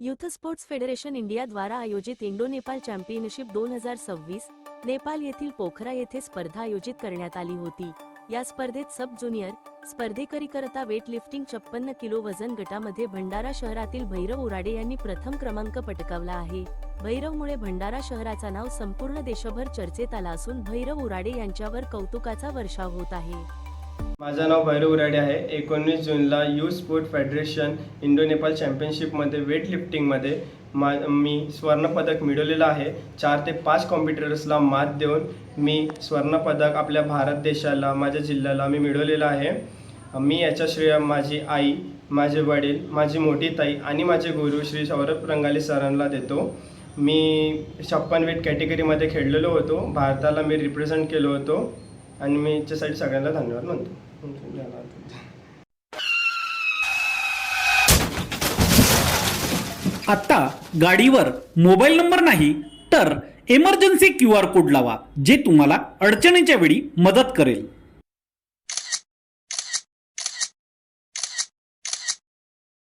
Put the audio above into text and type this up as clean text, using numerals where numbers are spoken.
Youth sports federation India द्वारा आयोजित Indo Nepal championship 2026 Nepal येथील पोखरा येथे स्पर्धा आयोजित करण्यात आली होती। या स्पर्धेत सब ज्युनियर स्पर्धेकरिता वेट लिफ्टिंग 56 किलो वजन गटामध्ये भंडारा शहरातील भैरव उराडे यांनी प्रथम क्रमांक पटकावला आहे। भैरवमुळे भंडारा शहराचा नाव संपूर्ण देशभर चर्चेत आला असून भैरव उराडे यांच्यावर कौतुकाचा वर्षाव होत आहे। माझं नाव भैरव उराडे आहे। 19 जूनला youth sport federation Indo Nepal चॅम्पियनशिपमध्ये वेट लिफ्टिंगमध्ये मी स्वर्णपदक मिळवलेलं आहे। 4 ते 5 कॉम्पिटिटर्सला मात देऊन मी स्वर्णपदक आपल्या भारत देशाला, माझ्या जिल्ह्याला मी मिळवलेलं आहे। मी याचा श्रेय माझी आई, माझे वडील, माझी मोठी ताई आणि माझे गुरु श्री सौरभ रंगाले सरांना देतो। मी 56 वेट कॅटेगरीमध्ये खेळलेलो होतो, भारताला मी रिप्रेझेंट केलं होतो आणि मी याच्यासाठी सगळ्यांना धन्यवाद म्हणतो। आता गाडीवर मोबाईल नंबर नाही तर इमर्जन्सी QR कोड लावा, जे तुम्हाला अडचणीच्या वेळी मदत करेल।